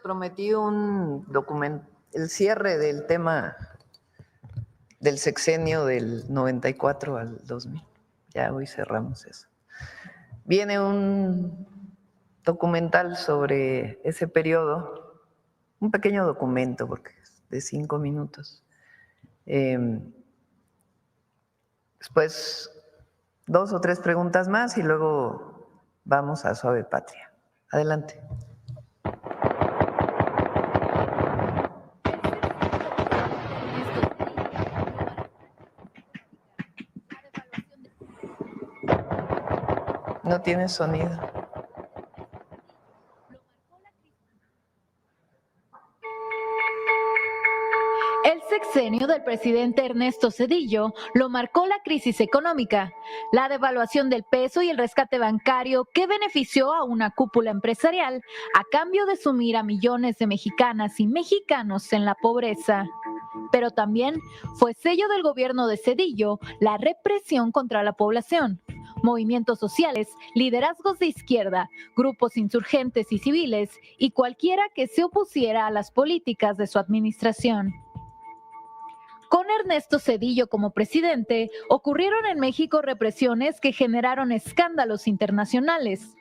Prometí un documento, el cierre del tema del sexenio del 94 al 2000. Ya hoy cerramos eso. Viene un documental sobre ese periodo, un pequeño documento, porque es de 5 minutos. Después 2 o 3 preguntas más y luego vamos a Suave Patria. Adelante. No tiene sonido. El sexenio del presidente Ernesto Zedillo lo marcó la crisis económica, la devaluación del peso y el rescate bancario que benefició a una cúpula empresarial a cambio de sumir a millones de mexicanas y mexicanos en la pobreza. Pero también fue sello del gobierno de Zedillo la represión contra la población. Movimientos sociales, liderazgos de izquierda, grupos insurgentes y civiles y cualquiera que se opusiera a las políticas de su administración. Con Ernesto Zedillo como presidente, ocurrieron en México represiones que generaron escándalos internacionales.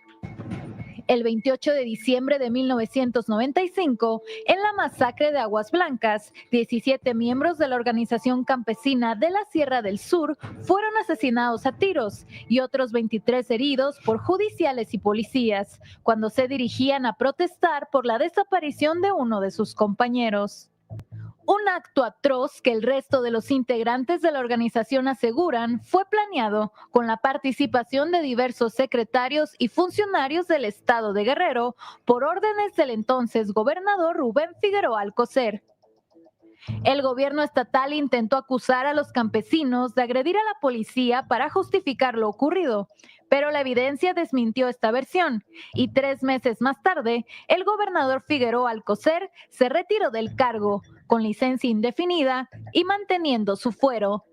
El 28 de diciembre de 1995, en la masacre de Aguas Blancas, 17 miembros de la organización campesina de la Sierra del Sur fueron asesinados a tiros y otros 23 heridos por judiciales y policías, cuando se dirigían a protestar por la desaparición de uno de sus compañeros. Un acto atroz que el resto de los integrantes de la organización aseguran fue planeado con la participación de diversos secretarios y funcionarios del estado de Guerrero por órdenes del entonces gobernador Rubén Figueroa Alcocer. El gobierno estatal intentó acusar a los campesinos de agredir a la policía para justificar lo ocurrido, pero la evidencia desmintió esta versión y 3 meses más tarde, el gobernador Figueroa Alcocer se retiró del cargo con licencia indefinida y manteniendo su fuero.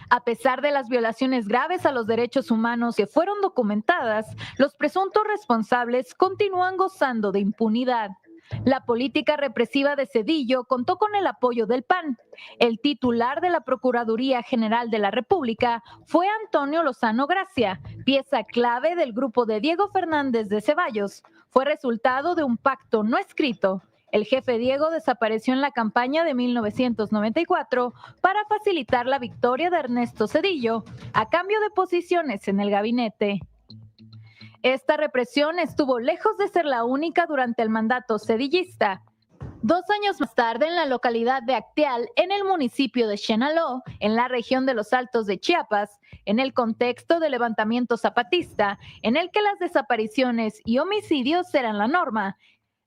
A pesar de las violaciones graves a los derechos humanos que fueron documentadas, los presuntos responsables continúan gozando de impunidad. La política represiva de Zedillo contó con el apoyo del PAN. El titular de la Procuraduría General de la República fue Antonio Lozano Gracia, pieza clave del grupo de Diego Fernández de Ceballos. Fue resultado de un pacto no escrito. El jefe Diego desapareció en la campaña de 1994 para facilitar la victoria de Ernesto Zedillo a cambio de posiciones en el gabinete. Esta represión estuvo lejos de ser la única durante el mandato zedillista. 2 años más tarde, en la localidad de Acteal, en el municipio de Chenaló, en la región de los Altos de Chiapas, en el contexto del levantamiento zapatista, en el que las desapariciones y homicidios eran la norma,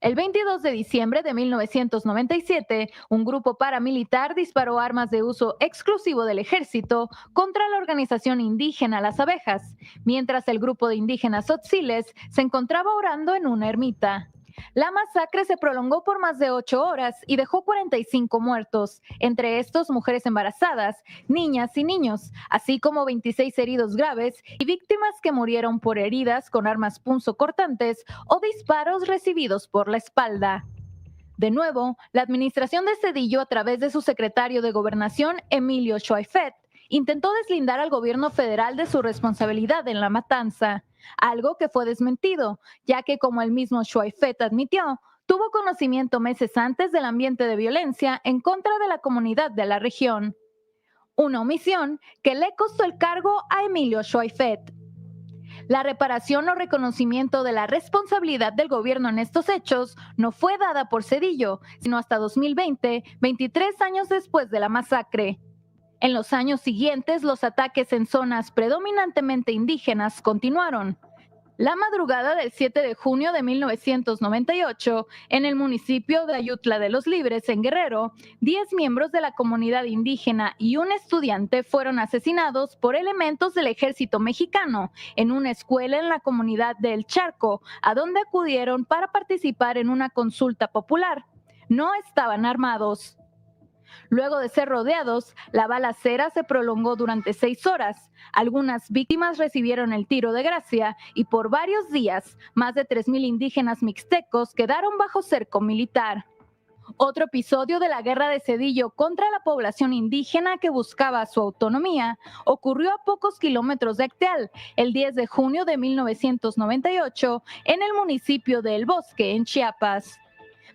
el 22 de diciembre de 1997, un grupo paramilitar disparó armas de uso exclusivo del ejército contra la organización indígena Las Abejas, mientras el grupo de indígenas tzotziles se encontraba orando en una ermita. La masacre se prolongó por más de 8 horas y dejó 45 muertos, entre estos mujeres embarazadas, niñas y niños, así como 26 heridos graves y víctimas que murieron por heridas con armas punzocortantes o disparos recibidos por la espalda. De nuevo, la administración de Zedillo, a través de su secretario de Gobernación, Emilio Schweifet, intentó deslindar al gobierno federal de su responsabilidad en la matanza, algo que fue desmentido, ya que, como el mismo Schweifet admitió, tuvo conocimiento meses antes del ambiente de violencia en contra de la comunidad de la región. Una omisión que le costó el cargo a Emilio Schweifet. La reparación o reconocimiento de la responsabilidad del gobierno en estos hechos no fue dada por Zedillo, sino hasta 2020, 23 años después de la masacre. En los años siguientes, los ataques en zonas predominantemente indígenas continuaron. La madrugada del 7 de junio de 1998, en el municipio de Ayutla de los Libres, en Guerrero, 10 miembros de la comunidad indígena y un estudiante fueron asesinados por elementos del ejército mexicano en una escuela en la comunidad de El Charco, a donde acudieron para participar en una consulta popular. No estaban armados. Luego de ser rodeados, la balacera se prolongó durante 6 horas. Algunas víctimas recibieron el tiro de gracia y por varios días, más de 3,000 indígenas mixtecos quedaron bajo cerco militar. Otro episodio de la guerra de Zedillo contra la población indígena que buscaba su autonomía ocurrió a pocos kilómetros de Acteal, el 10 de junio de 1998, en el municipio de El Bosque, en Chiapas.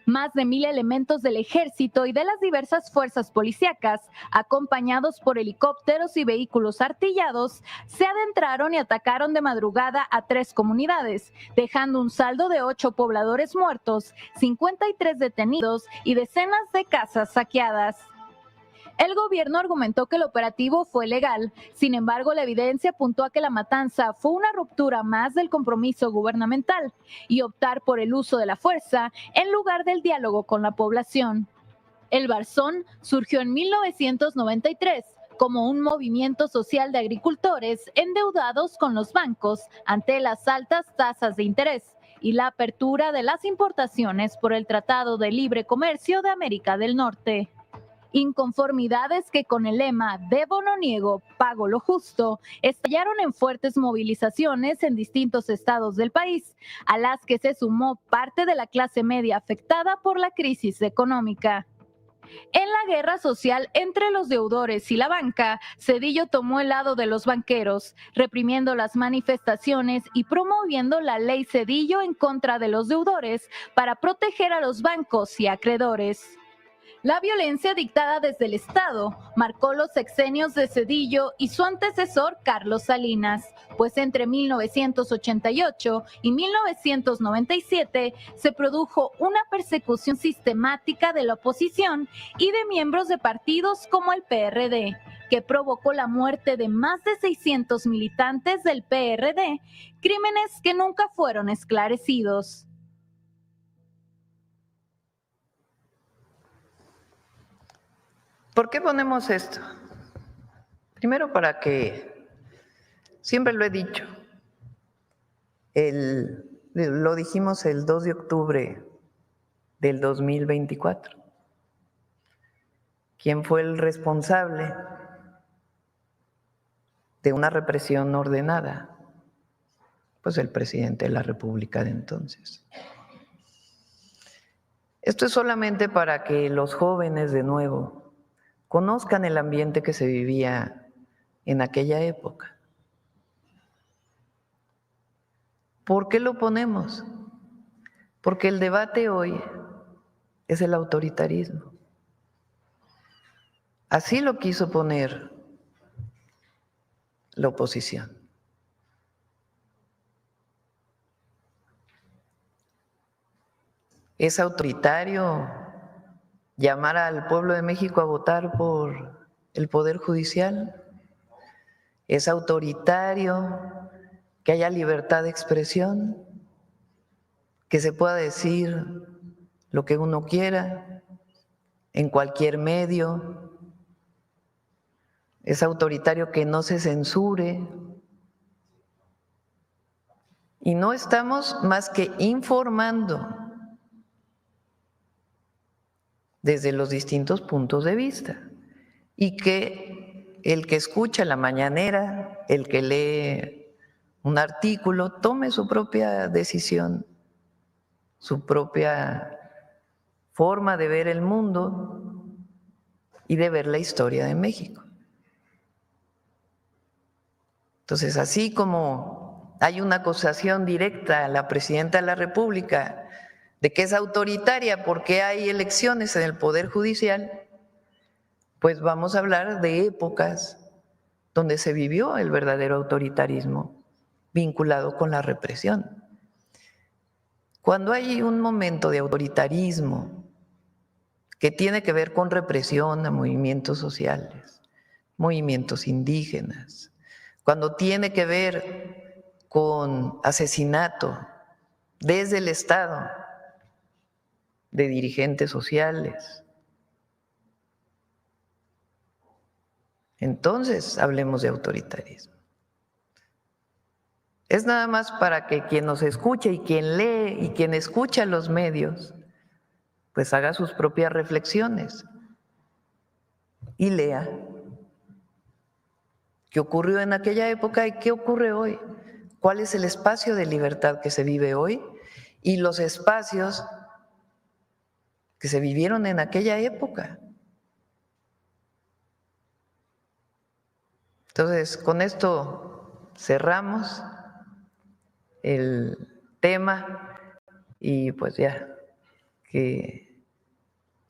Más de 1,000 elementos del ejército y de las diversas fuerzas policíacas, acompañados por helicópteros y vehículos artillados, se adentraron y atacaron de madrugada a 3 comunidades, dejando un saldo de 8 pobladores muertos, 53 detenidos y decenas de casas saqueadas. El gobierno argumentó que el operativo fue legal, sin embargo, la evidencia apuntó a que la matanza fue una ruptura más del compromiso gubernamental y optar por el uso de la fuerza en lugar del diálogo con la población. El Barzón surgió en 1993 como un movimiento social de agricultores endeudados con los bancos ante las altas tasas de interés y la apertura de las importaciones por el Tratado de Libre Comercio de América del Norte. Inconformidades que con el lema "Debo no niego, pago lo justo" estallaron en fuertes movilizaciones en distintos estados del país, a las que se sumó parte de la clase media afectada por la crisis económica. En la guerra social entre los deudores y la banca, Zedillo tomó el lado de los banqueros, reprimiendo las manifestaciones y promoviendo la ley Zedillo en contra de los deudores para proteger a los bancos y acreedores. La violencia dictada desde el Estado marcó los sexenios de Zedillo y su antecesor Carlos Salinas, pues entre 1988 y 1997 se produjo una persecución sistemática de la oposición y de miembros de partidos como el PRD, que provocó la muerte de más de 600 militantes del PRD, crímenes que nunca fueron esclarecidos. ¿Por qué ponemos esto? Primero para que, siempre lo he dicho, lo dijimos el 2 de octubre del 2024. ¿Quién fue el responsable de una represión ordenada? Pues el presidente de la República de entonces. Esto es solamente para que los jóvenes de nuevo conozcan el ambiente que se vivía en aquella época. ¿Por qué lo ponemos? Porque el debate hoy es el autoritarismo. Así lo quiso poner la oposición. ¿Es autoritario llamar al pueblo de México a votar por el Poder Judicial? ¿Es autoritario que haya libertad de expresión? ¿Que se pueda decir lo que uno quiera en cualquier medio? ¿Es autoritario que no se censure? Y no estamos más que informando desde los distintos puntos de vista, y que el que escucha la mañanera, el que lee un artículo, tome su propia decisión, su propia forma de ver el mundo y de ver la historia de México. Entonces, así como hay una acusación directa a la presidenta de la República de que es autoritaria porque hay elecciones en el Poder Judicial, pues vamos a hablar de épocas donde se vivió el verdadero autoritarismo vinculado con la represión. Cuando hay un momento de autoritarismo que tiene que ver con represión a movimientos sociales, movimientos indígenas, cuando tiene que ver con asesinato desde el Estado de dirigentes sociales, entonces hablemos de autoritarismo. Es nada más para que quien nos escuche y quien lee y quien escucha los medios, pues haga sus propias reflexiones. y lea qué ocurrió en aquella época y qué ocurre hoy, cuál es el espacio de libertad que se vive hoy y los espacios que se vivieron en aquella época. Entonces, con esto cerramos el tema y pues ya que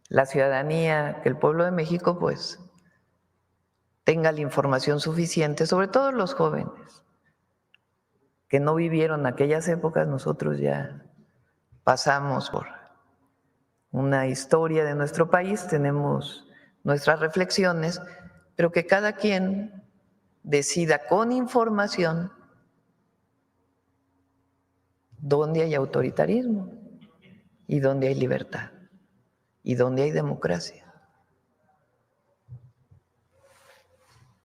la ciudadanía, que el pueblo de México pues tenga la información suficiente, sobre todo los jóvenes que no vivieron aquellas épocas. Nosotros ya pasamos por una historia de nuestro país, tenemos nuestras reflexiones, pero que cada quien decida con información dónde hay autoritarismo y dónde hay libertad y dónde hay democracia.